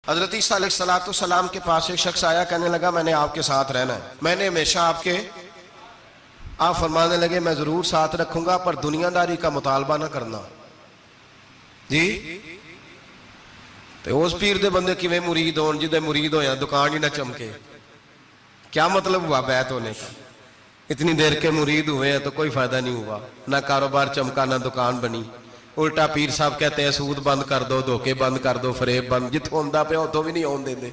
हजरत ईसा अलैहिस्सलाम के पास एक शख्स आया, कहने लगा मैंने आपके साथ रहना है, मैंने हमेशा आपके। आप फरमाने लगे मैं जरूर साथ रखूंगा पर दुनियादारी का मुतालबा ना करना जी। तो उस पीर दे बंदे किवें मुरीद होन जिदे मुरीद होया दुकान ही ना चमके, क्या मतलब हुआ बैत होने का? इतनी देर के मुरीद हुए हैं तो कोई फायदा नहीं हुआ, ना कारोबार चमका ना दुकान बनी। उल्टा पीर साहब कहते हैं सूद बंद कर दो, धोखे बंद कर दो, फरेब बंद, जितों आंदा पे उतों भी नहीं आने देंगे,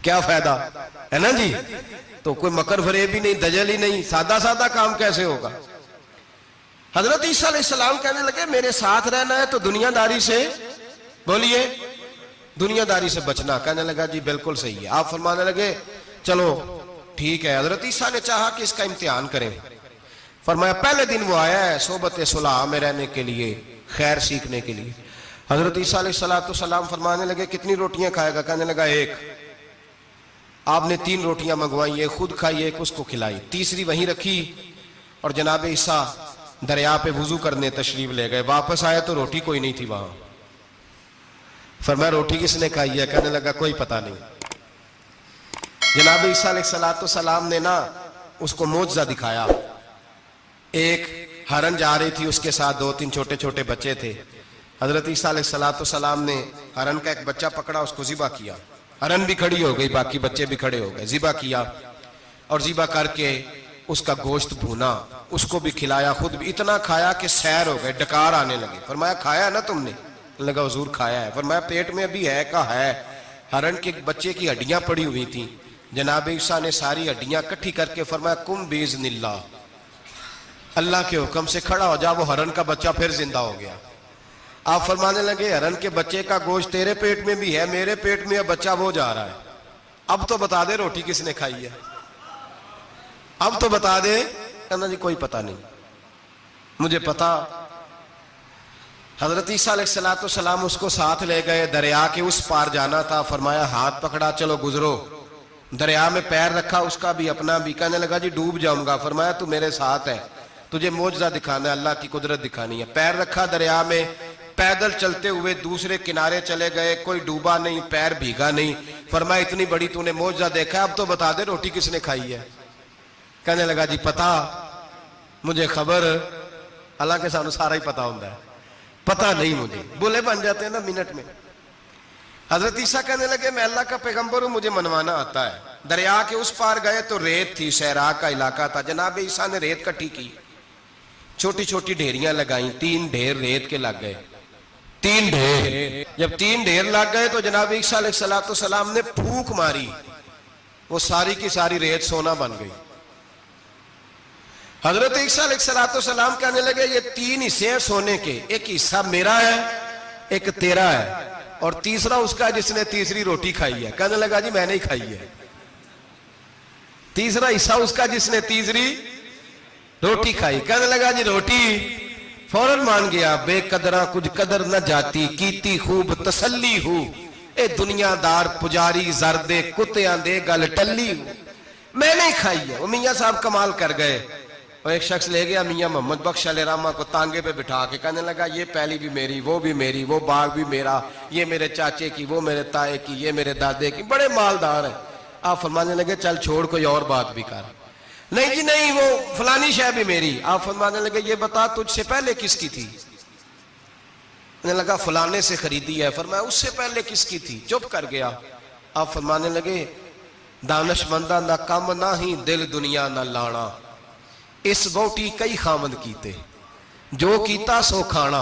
क्या फायदा है ना जी। तो कोई मकर फरेब ही नहीं, दजल ही नहीं, सादा सादा काम कैसे होगा। हजरत ईसा अलैहिस्सलाम कहने लगे मेरे साथ रहना है तो दुनियादारी से, बोलिए दुनियादारी से बचना। कहने लगा जी बिल्कुल सही है। आप फरमाने लगे चलो ठीक है। हजरत ईसा ने चाहा कि इसका इम्तिहान करें। फरमाया पहले दिन वो आया है सोबत सुलह में रहने के लिए, खैर सीखने के लिए। हजरत ईसा अलैहिस्सलाम फरमाने लगे कितनी रोटियां खाएगा? कहने लगा एक। आपने 3 रोटियां मंगवाई, एक खुद खाई, एक उसको खिलाई, तीसरी वहीं रखी और जनाब ईसा दरिया पे वुजू करने तशरीफ ले गए। वापस आए तो रोटी कोई नहीं थी वहां। फरमाया रोटी किसने खाई है? कहने लगा कोई पता नहीं। जनाब ईसा अलैहिस्सलाम ने ना उसको मोजज़ा दिखाया। एक हरन जा रही थी, उसके साथ 2-3 छोटे छोटे बच्चे थे। हजरत ईसा अलैहिस्सलाम ने हरन का एक बच्चा पकड़ा, उसको ज़िबा किया। हरन भी खड़ी हो गई, बाकी बच्चे भी खड़े हो गए। ज़िबा किया और ज़िबा करके उसका गोश्त भूना, उसको भी खिलाया, खुद भी इतना खाया कि सैर हो गए, डकार आने लगे। फरमाया खाया ना तुमने? लगा हुजूर खाया है। फरमाया पेट में अभी है का है? हरन के बच्चे की हड्डियां पड़ी हुई थी। जनाब ईसा ने सारी हड्डियां इकट्ठी करके फरमाया कुम बिइज़्निल्लाह, अल्लाह के हुक्म से खड़ा हो जा। वो हरन का बच्चा फिर जिंदा हो गया। आप फरमाने लगे हरन के बच्चे का गोश्त तेरे पेट में भी है, मेरे पेट में बच्चा वो जा रहा है, अब तो बता दे रोटी किसने खाई है, अब तो बता दे। कहना जी कोई पता नहीं, मुझे पता। हजरत ईसा अलैहिस्सलाम उसको साथ ले गए, दरिया के उस पार जाना था। फरमाया हाथ पकड़ा चलो गुजरो। दरिया में पैर रखा, उसका भी अपना भी। कहने लगा जी डूब जाऊंगा। फरमाया तू मेरे साथ है, तुझे मोजज़ा दिखाना है, अल्लाह की कुदरत दिखानी है। पैर रखा दरिया में, पैदल चलते हुए दूसरे किनारे चले गए, कोई डूबा नहीं, पैर भीगा नहीं। फरमाया इतनी बड़ी तूने मोजज़ा देखा, अब तो बता दे रोटी किसने खाई है? कहने लगा जी पता, मुझे खबर, हालांकि सानू सारा ही पता होता है, पता नहीं मुझे, बोले बन जाते हैं ना मिनट में। हजरत ईसा कहने लगे मैं अल्लाह का पैगंबर हूं, मुझे मनवाना आता है। दरिया के उस पार गए तो रेत थी, सहरा का इलाका था। जनाब ईसा ने रेत इकट्ठी की, छोटी छोटी ढेरियां लगाई, 3 ढेर रेत के लग गए। 3 ढेर, जब 3 ढेर लग गए तो जनाब ईसा अलैहिस्सलाम ने फूंक मारी, वो सारी की सारी रेत सोना बन गई। हजरत ईसा अलैहिस्सलाम कहने लगे ये 3 हिस्से हैं सोने के, एक हिस्सा मेरा है, एक तेरा है और तीसरा उसका जिसने तीसरी रोटी खाई है। कहने लगा जी मैंने ही खाई है। तीसरा हिस्सा उसका जिसने तीसरी रोटी खाई। कहने लगा जी रोटी? फौरन मान गया। बेकदरा कुछ कदर न जाती, कीती खूब तसल्ली हूं, ए दुनियादार पुजारी जरदे कुत्तियां दे गल टल्ली हूं, मैंने ही खाई है। वो मियाँ साहब कमाल कर गए। और एक शख्स ले गया मियाँ मोहम्मद बख्श अलैहिर्रहमा को तांगे पे बिठा के, कहने लगा ये पहली भी मेरी, वो भी मेरी, वो बाग भी मेरा, ये मेरे चाचे की, वो मेरे ताए की, ये मेरे दादे की, बड़े मालदार हैं। आप फरमाने लगे चल छोड़ कोई और बात भी कर। नहीं जी नहीं, वो फलानी शय भी मेरी। आप फरमाने लगे ये बता तुझसे पहले किसकी थी? कहने लगा फलाने से खरीदी है। फरमाया उससे पहले किसकी थी? चुप कर गया। आप फरमाने लगे दानशमंदा ना कम ना ही दिल दुनिया ना लाना, इस बोटी कई खामद कीते, जो कीता सो खाना।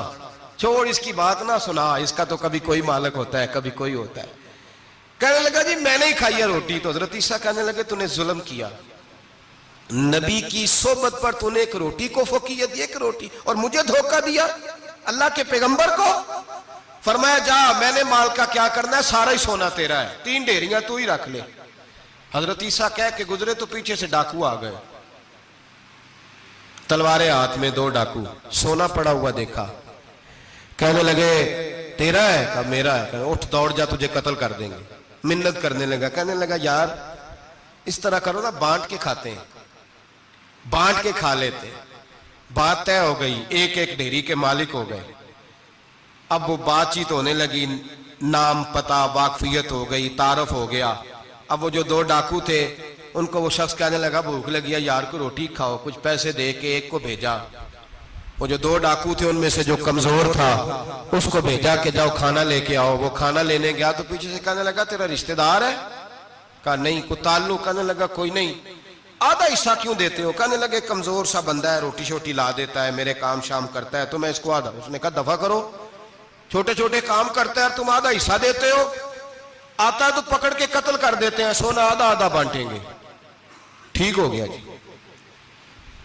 छोड़ इसकी बात ना सुना, इसका तो कभी कोई मालिक होता है, कभी कोई होता है। कहने लगा जी मैंने ही खाई है रोटी। तो हजरत ईसा कहने लगे तूने जुल्म किया, नबी की सोबत पर तूने एक रोटी को फोकियत दी, एक रोटी, और मुझे धोखा दिया, अल्लाह के पैगंबर को। फरमाया जा मैंने माल का क्या करना है, सारा ही सोना तेरा है, 3 ढेरियां तू ही रख ले। हजरत ईसा कह के गुजरे तो पीछे से डाकू आ गए, तलवारें हाथ में, 2 डाकू, सोना पड़ा हुआ देखा। कहने लगे तेरा है? कहा मेरा है। कहने उठ दौड़ जा तुझे कत्ल कर देंगे। मिन्नत करने लगा। कहने लगा यार इस तरह करो ना, बांट के खाते हैं, बांट के खा लेते। बात तय हो गई, एक एक ढेरी के मालिक हो गए। अब वो बातचीत होने लगी, नाम पता वाकफियत हो गई, तारफ हो गया। अब वो जो 2 डाकू थे उनको वो शख्स कहने लगा भूख लगी है यार को रोटी खाओ, कुछ पैसे दे के एक को भेजा। वो जो 2 डाकू थे उनमें से जो कमजोर था उसको भेजा कि जाओ खाना लेके आओ। वो खाना लेने गया तो पीछे से कहने लगा तेरा रिश्तेदार है? कहा नहीं। कोई ताल्लुक? कहने लगा कोई नहीं। आधा हिस्सा क्यों देते हो? कहने लगे कमजोर सा बंदा है, रोटी शोटी ला देता है, मेरे काम शाम करता है, तो मैं इसको आधा। उसने कहा दफा करो, छोटे छोटे काम करता है तुम आधा हिस्सा देते हो, आता है तो पकड़ के कत्ल कर देते हैं, सोना आधा आधा बांटेंगे। ठीक हो गया जी।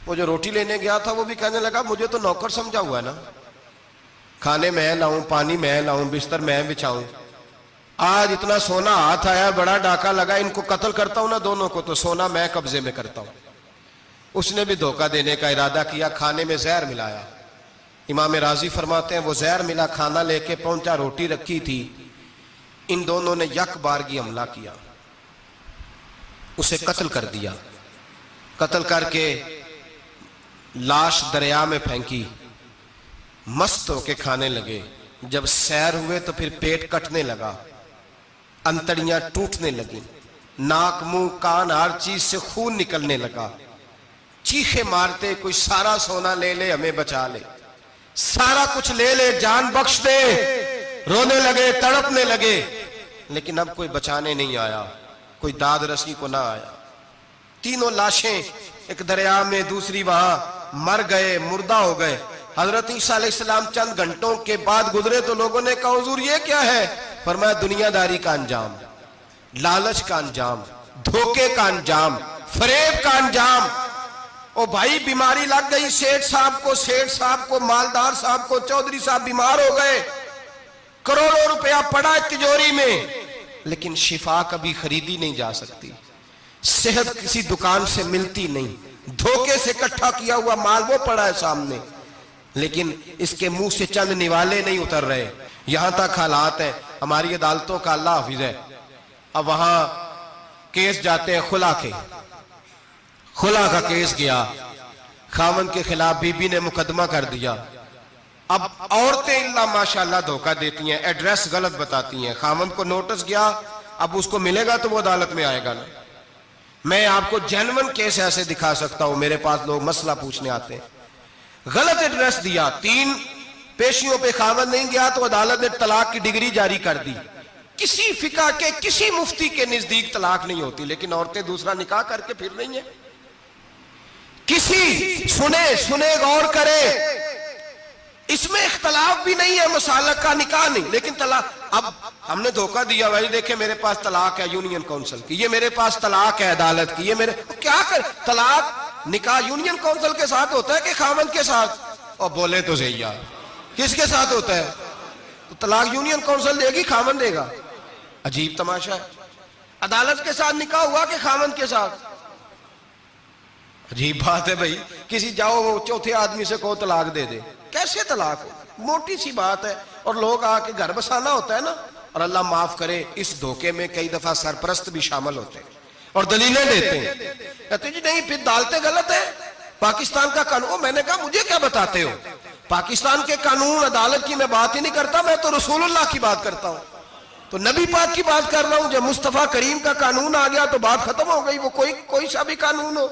वो जो रोटी लेने गया था वो भी कहने लगा मुझे तो नौकर समझा हुआ है ना, खाने मैं लाऊं, पानी मैं लाऊं, बिस्तर मैं बिछाऊं, आज इतना सोना हाथ आया, बड़ा डाका लगा, इनको कत्ल करता हूं ना दोनों को, तो सोना मैं कब्जे में करता हूं। उसने भी धोखा देने का इरादा किया, खाने में जहर मिलाया। इमाम राजी फरमाते हैं वो जहर मिला खाना लेके पहुंचा, रोटी रखी थी, इन दोनों ने यक बारगी हमला किया, उसे कत्ल कर दिया। कत्ल करके लाश दरिया में फेंकी, मस्त होके खाने लगे। जब सैर हुए तो फिर पेट कटने लगा, अंतड़ियां टूटने लगी, नाक मुंह कान हर चीज से खून निकलने लगा। चीखे मारते कोई सारा सोना ले ले हमें बचा ले, सारा कुछ ले ले जान बख्श दे, रोने लगे तड़पने लगे, लेकिन अब कोई बचाने नहीं आया, कोई दाद रसी को ना आया। तीनों लाशें एक दरिया में, दूसरी वहां मर गए, मुर्दा हो गए। हजरत ईसा अलैहिस्सलाम चंद घंटों के बाद गुजरे तो लोगों ने कहा हुजूर ये क्या है? फरमाया दुनियादारी का अंजाम, लालच का अंजाम, धोखे का अंजाम, फरेब का अंजाम। ओ भाई बीमारी लग गई सेठ साहब को, मालदार साहब को, चौधरी साहब बीमार हो गए, करोड़ों रुपया पड़ा है तिजोरी में, लेकिन शिफा कभी खरीदी नहीं जा सकती, सेहत किसी दुकान से मिलती नहीं, धोखे से इकट्ठा किया हुआ माल वो पड़ा है सामने, लेकिन इसके मुंह से चंद निवाले नहीं उतर रहे। यहां तक हालात है, हमारी अदालतों का अल्लाह हाफिज है, अब वहां केस जाते हैं खुला के, खुला का केस गया, खामन के खिलाफ बीबी ने मुकदमा कर दिया। अब औरतें इल्ला माशाल्लाह धोखा देती हैं, एड्रेस गलत बताती हैं, खामन को नोटिस गया, अब उसको मिलेगा तो वो अदालत में आएगा ना। मैं आपको जेन्युइन केस ऐसे दिखा सकता हूं, मेरे पास लोग मसला पूछने आते हैं, गलत एड्रेस दिया, 3 पेशियों पे खामन नहीं गया तो अदालत ने तलाक की डिग्री जारी कर दी। किसी फिका के किसी मुफ्ती के नजदीक तलाक नहीं होती, लेकिन औरतें दूसरा निकाह करके फिर रही हैं। किसी सुने गौर करे, इसमें इख्तलाफ भी नहीं है, मुसालक का निकाह नहीं, लेकिन तलाक। अब हमने धोखा दिया, भाई देखे मेरे पास तलाक है यूनियन काउंसिल की, ये मेरे पास तलाक है अदालत की, ये मेरे क्या कर, तलाक निकाह यूनियन काउंसिल के साथ होता है कि खामन के साथ? और बोले तो सही यार, किसके साथ होता है? तो तलाक यूनियन काउंसिल देगी, खामन देगा? अजीब तमाशा है। अदालत के साथ निकाह हुआ कि खामन के साथ? अजीब बात है भाई। किसी जाओ चौथे आदमी से कहो तलाक दे दे, कैसे तलाक हो? मोटी सी बात है। और लोग आके घर बसाना होता है ना, और अल्लाह माफ करे इस धोखे में कई दफा सरपरस्त भी शामिल होते हैं और दलीलें देते हैं, कहते जी नहीं फिर दालते गलत है, पाकिस्तान का कानून। मैंने कहा मुझे क्या बताते हो, पाकिस्तान के कानून अदालत की मैं बात ही नहीं करता, मैं तो रसूलुल्लाह की बात करता हूं, तो नबी पाक की बात कर रहा हूं। जब मुस्तफा करीम का कानून आ गया तो बात खत्म हो गई, वो कोई सा भी कानून हो।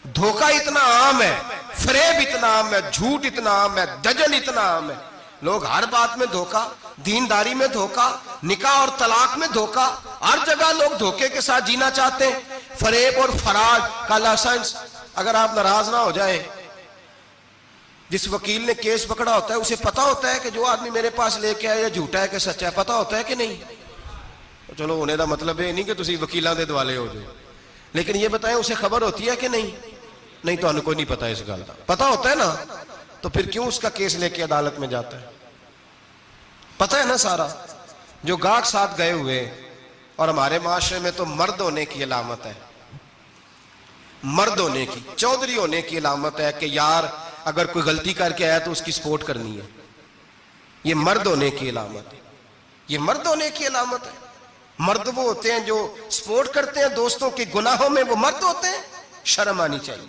धोखा इतना आम है, फरेब इतना आम है, झूठ इतना आम है, दजल इतना आम है, लोग हर बात में धोखा, दीनदारी में धोखा, निकाह और तलाक में धोखा, हर जगह लोग धोखे के साथ जीना चाहते हैं। फरेब और फराज का लाइसेंस, अगर आप नाराज ना हो जाए, जिस वकील ने केस पकड़ा होता है उसे पता होता है कि जो आदमी मेरे पास लेके आया झूठा है कि सच्चा है, पता होता है कि नहीं? तो चलो होने का मतलब ये नहीं कि तुम वकीलों के दुआले हो जाए, लेकिन ये बताएं उसे खबर होती है कि नहीं? नहीं तो कोई नहीं पता इस गल का, पता होता है ना, तो फिर क्यों उसका केस लेके अदालत में जाता है? पता है ना सारा। जो गाहक साथ गए हुए, और हमारे माशरे में तो मर्द होने की अलामत है, मर्द होने की, चौधरी होने की अलामत है कि यार अगर कोई गलती करके आया तो उसकी सपोर्ट करनी है। ये मर्द होने की अलामत है, ये मर्द होने की अलामत है। मर्द वो होते हैं जो सपोर्ट करते हैं दोस्तों के गुनाहों में, वो मर्द होते हैं। शर्म आनी चाहिए,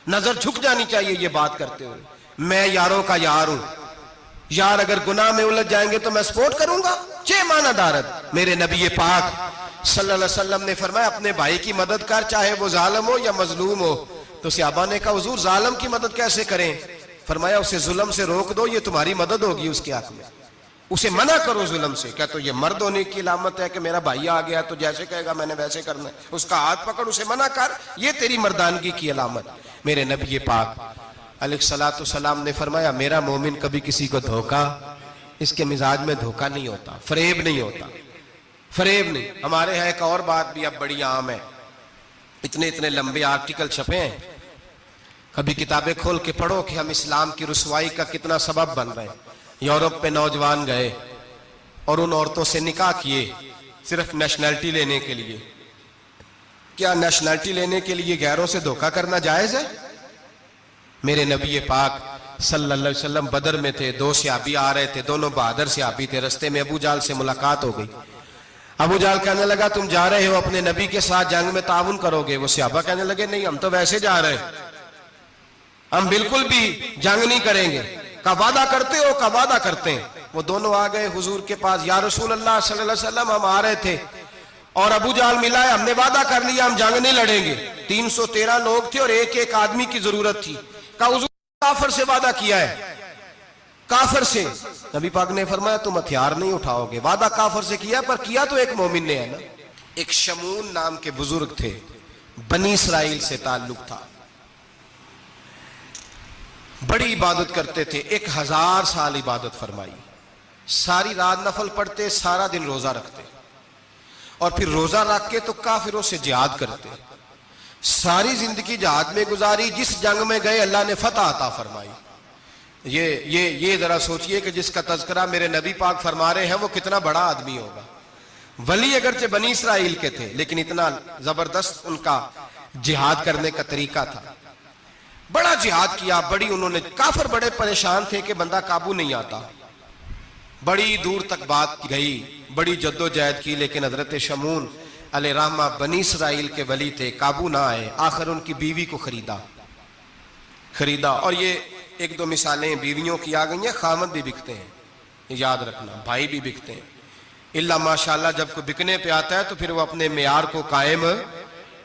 नजर झुक जानी चाहिए ये बात करते हुए। मैं यारों का यार हूं, यार अगर गुनाह में उलझ जाएंगे तो मैं सपोर्ट करूंगा? चे माना दारद। मेरे नबी पाक सल्लल्लाहु अलैहि वसल्लम ने फरमाया अपने भाई की मदद कर, चाहे वो जालिम हो या मजलूम हो। तो सहाबा ने कहा हुजूर जालिम की मदद कैसे करें? फरमाया उसे जुल्म से रोक दो, ये तुम्हारी मदद होगी उसके हक में। उसे मना करो जुल्म से। क्या तो ये मर्द होने की अलामत है कि मेरा भाई आ गया तो जैसे कहेगा मैंने वैसे करना है? उसका हाथ पकड़, उसे मना कर, ये तेरी मर्दानगी की अलामत। मेरे नबी पाक अलैहिस्सलातु सलाम ने फरमाया मेरा मोमिन कभी किसी को धोखा, इसके मिजाज में धोखा नहीं होता, फरेब नहीं होता, फरेब नहीं। हमारे यहाँ एक और बात भी अब बड़ी आम है, इतने इतने लंबे आर्टिकल छपे हैं, कभी किताबें खोल के पढ़ो कि हम इस्लाम की रुसवाई का कितना सबब बन रहे हैं। यूरोप पे नौजवान गए और उन औरतों से निकाह किए सिर्फ नेशनैलिटी लेने के लिए। क्या नेशनैलिटी लेने के लिए गैरों से धोखा करना जायज है? मेरे नबी पाक सल्लल्लाहु अलैहि वसल्लम बदर में थे, दो सहाबी आ रहे थे, दोनों बहादुर सहाबी थे। रास्ते में अबू जाल से मुलाकात हो गई। अबू जाल कहने लगा तुम जा रहे हो अपने नबी के साथ जंग में ताउन करोगे? वो सहाबा कहने लगे नहीं, हम तो वैसे जा रहे हैं, हम बिल्कुल भी जंग नहीं करेंगे। का वादा करते हो? का वादा करते हैं। वो दोनों आ गए हुजूर के पास, या रसूल अल्लाह सल्लल्लाहु अलैहि वसल्लम हम आ रहे थे और अबू जाल मिला है, हमने वादा कर लिया हम जंग नहीं लड़ेंगे। 313 लोग थे और एक एक आदमी की जरूरत थी। का हुजूर काफिर से वादा किया है? काफिर से। नबी पाक ने फरमाया तुम हथियार नहीं उठाओगे। वादा काफिर से किया, पर किया तो एक मोमिन ने है ना। एक शमून नाम के बुजुर्ग थे, बनी इसराइल से ताल्लुक था, बड़ी इबादत करते थे, 1000 साल इबादत फरमाई, सारी रात नफल पढ़ते, सारा दिन रोजा रखते और फिर रोजा रख के तो काफिरों से जिहाद करते। सारी जिंदगी जिहाद में गुजारी, जिस जंग में गए अल्लाह ने फतह अता फरमाई। ये जरा सोचिए कि जिसका तज़किरा मेरे नबी पाक फरमा रहे हैं वो कितना बड़ा आदमी होगा। वली अगरचे बनी इसराइल के थे, लेकिन इतना जबरदस्त उनका जिहाद करने का तरीका था। बड़ा जिहाद किया, बड़ी उन्होंने, काफिर बड़े परेशान थे कि बंदा काबू नहीं आता। बड़ी दूर तक बात गई, बड़ी जद्दोजहद की, लेकिन हजरत शमून अलैहिर्रहमा बनी इसराइल के वली थे, काबू ना आए। आखिर उनकी बीवी को खरीदा। और ये एक दो मिसालें बीवियों की आ गई हैं, खामद भी बिकते हैं, याद रखना, भाई भी बिकते हैं। इल्ला माशाल्लाह जब कोई बिकने पे आता है तो फिर वो अपने मेयार को कायम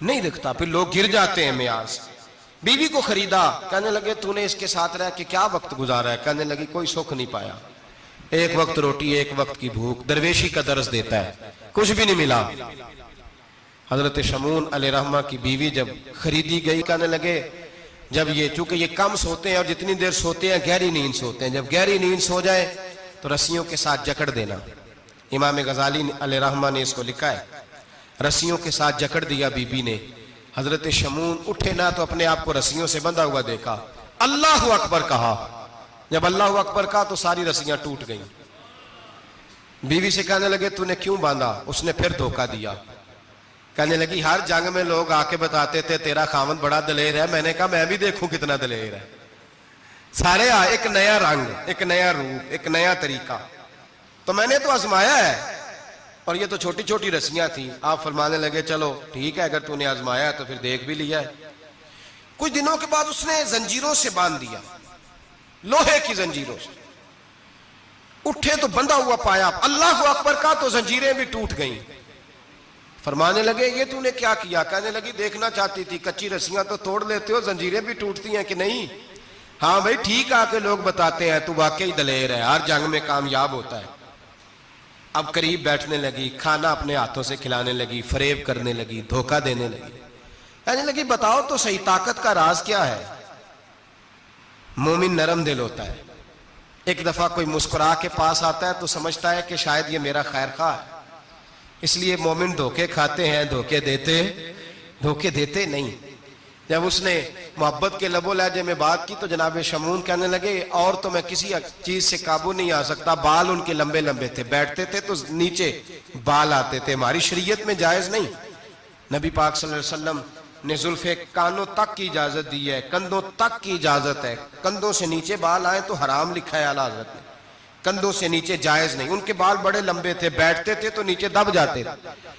नहीं रखता, फिर लोग गिर जाते हैं मेयार से। बीवी को खरीदा, कहने लगे तूने इसके साथ रह के क्या वक्त गुजारा है? कहने लगी कोई सुख नहीं पाया, एक वक्त रोटी एक वक्त की भूख, दरवेशी का दर्ज देता है, कुछ भी नहीं मिला। हजरत शमून अलैहिर्रहमा की बीवी जब खरीदी गई, कहने लगे जब ये, चूंकि ये कम सोते हैं और जितनी देर सोते हैं गहरी नींद सोते हैं, जब गहरी नींद सो जाए तो रस्सियों के साथ जकड़ देना। इमाम गजाली अलैहिर्रहमा ने इसको लिखा है, रस्सियों के साथ जकड़ दिया बीबी ने। हजरत शमून उठे ना तो अपने आप को रस्सियों से बंधा हुआ देखा, अल्लाह अकबर कहा। जब अल्लाह अकबर कहा तो सारी रस्सियां टूट गईं। बीवी से कहने लगे तूने क्यों बांधा? उसने फिर धोखा दिया। कहने लगी हर जंग में लोग आके बताते थे तेरा खामद बड़ा दलेर है, मैंने कहा मैं भी देखूं कितना दलेर है। सारे एक नया रंग, एक नया रूप, एक नया तरीका, तो मैंने तो आजमाया है। और ये तो छोटी छोटी रस्सियां थी। आप फरमाने लगे चलो ठीक है, अगर तूने आजमाया है तो फिर देख भी लिया है। कुछ दिनों के बाद उसने जंजीरों से बांध दिया, लोहे की जंजीरों से। उठे तो बंधा हुआ पाया, अल्लाह अकबर का तो जंजीरें भी टूट गईं। फरमाने लगे ये तूने क्या किया? कहने लगी देखना चाहती थी, कच्ची रस्सियां तो तोड़ लेते हो, जंजीरें भी टूटती हैं कि नहीं? हाँ भाई ठीक आके लोग बताते हैं तू वाकई दलेर है, हर जंग में कामयाब होता है। अब करीब बैठने लगी, खाना अपने हाथों से खिलाने लगी, फरेब करने लगी, धोखा देने लगी। कहने लगी बताओ तो सही ताकत का राज क्या है? मोमिन नरम दिल होता है। एक दफा कोई मुस्कुरा के पास आता है तो समझता है कि शायद ये मेरा खैर खा है, इसलिए मोमिन धोखे खाते हैं, धोखे देते नहीं। जब उसने मोहब्बत के लबो लहजे में बात की तो जनाब शमून कहने लगे और तो मैं किसी चीज से काबू नहीं आ सकता। बाल उनके लंबे लंबे थे, बैठते थे तो नीचे बाल आते थे, हमारी शरीयत में जायज नहीं। नबी पाक सल्लल्लाहु अलैहि वसल्लम ने जुल्फे कानों तक की इजाजत दी है, कंधों तक की इजाजत है। कंधों से नीचे बाल आए तो हराम लिखा है आला हज़रत ने, कंधों से नीचे जायज नहीं। उनके बाल बड़े लंबे थे, बैठते थे तो नीचे दब जाते थे।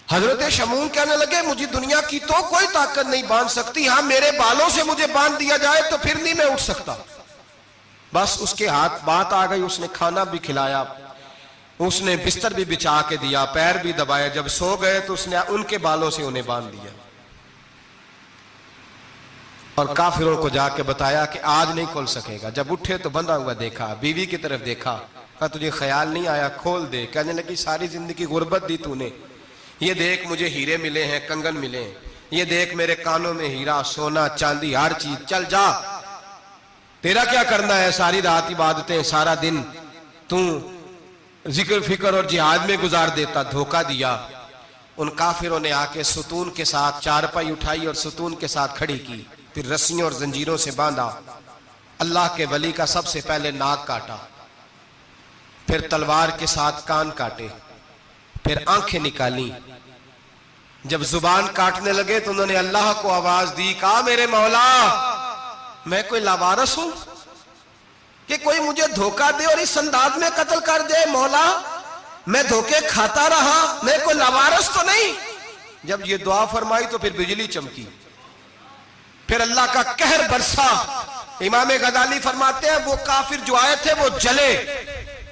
हजरत शमून कहने लगे मुझे दुनिया की तो कोई ताकत नहीं बांध सकती, हाँ मेरे बालों से मुझे बांध दिया जाए तो फिर नहीं मैं उठ सकता। बस उसके हाथ बात आ गई, उसने खाना भी खिलाया, उसने बिस्तर भी बिछा के दिया, पैर भी दबाया। जब सो गए तो उसने उनके बालों से उन्हें बांध दिया और काफिरों को जाके बताया कि आज नहीं खोल सकेगा। जब उठे तो बंधा हुआ देखा, बीवी की तरफ देखा, कहा तुझे ख्याल नहीं आया खोल दे। कहने लगी सारी जिंदगी गुर्बत दी तूने, ये देख मुझे हीरे मिले हैं, कंगन मिले हैं, ये देख मेरे कानों में हीरा सोना चांदी हर चीज, चल जा, तेरा क्या करना है, सारी रात इबादतें, सारा दिन तू जिक्र फिक्र और जिहाद में गुजार देता। धोखा दिया। उन काफिरों ने आके सुतून के साथ चारपाई उठाई और सुतून के साथ खड़ी की, फिर रस्सियों और जंजीरों से बांधा। अल्लाह के वली का सबसे पहले नाक काटा, फिर तलवार के साथ कान काटे, फिर आंखें निकाली। जब जुबान काटने लगे तो उन्होंने अल्लाह को आवाज दी, कहा मेरे मौला मैं कोई लावारस हूं कि कोई मुझे धोखा दे और इस अंदाज में कत्ल कर दे। मौला मैं धोखे खाता रहा, मैं कोई लावारस तो नहीं। जब ये दुआ फरमाई तो फिर बिजली चमकी, फिर अल्लाह का कहर बरसा। इमाम गजाली फरमाते हैं वो काफिर जो आए थे वो जले,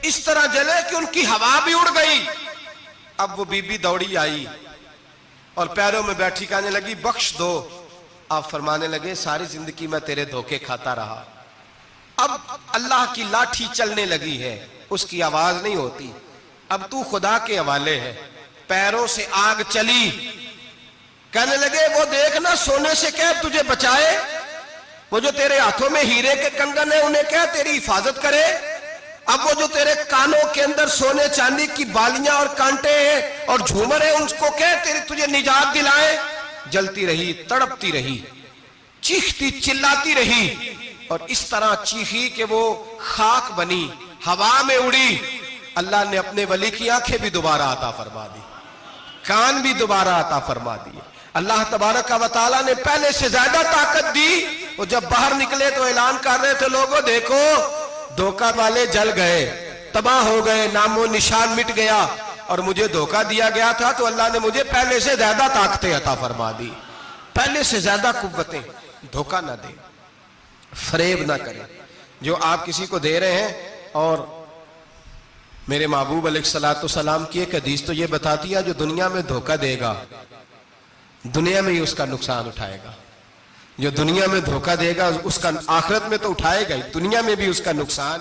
इस तरह जले कि उनकी हवा भी उड़ गई। अब वो बीबी दौड़ी आई और पैरों में बैठी कहने लगी बख्श दो। आप फरमाने लगे सारी जिंदगी मैं तेरे धोखे खाता रहा, अब अल्लाह की लाठी चलने लगी है, उसकी आवाज नहीं होती, अब तू खुदा के हवाले है। पैरों से आग चली। कहने लगे वो देखना सोने से कह तुझे बचाए, वो जो तेरे हाथों में हीरे के कंगन है उन्हें कह तेरी हिफाजत करे, अब वो जो तेरे कानों के अंदर सोने चांदी की बालियां और कांटे हैं और झूमर है उसको कह तेरी तुझे निजात दिलाए। जलती रही, तड़पती रही, चीखती चिल्लाती रही और इस तरह चीखी कि वो खाक बनी, हवा में उड़ी। अल्लाह ने अपने वली की आंखें भी दोबारा अता फरमा दी, कान भी दोबारा अता फरमा दिए। अल्लाह तबारक व तआला ने पहले से ज्यादा ताकत दी। वो जब बाहर निकले तो ऐलान कर रहे थे लोगों देखो धोखा वाले जल गए, तबाह हो गए, नामो निशान मिट गया और मुझे धोखा दिया गया था तो अल्लाह ने मुझे पहले से ज्यादा ताकतें अता फरमा दी, पहले से ज्यादा कुव्वतें। धोखा ना दे, फरेब ना करें। जो आप किसी को दे रहे हैं, और मेरे महबूब अलैहिस्सलाम की एक हदीस तो ये बताती है जो दुनिया में धोखा देगा दुनिया में ही उसका नुकसान उठाएगा, जो दुनिया में धोखा देगा उसका आखिरत में तो उठाएगा ही, दुनिया में भी उसका नुकसान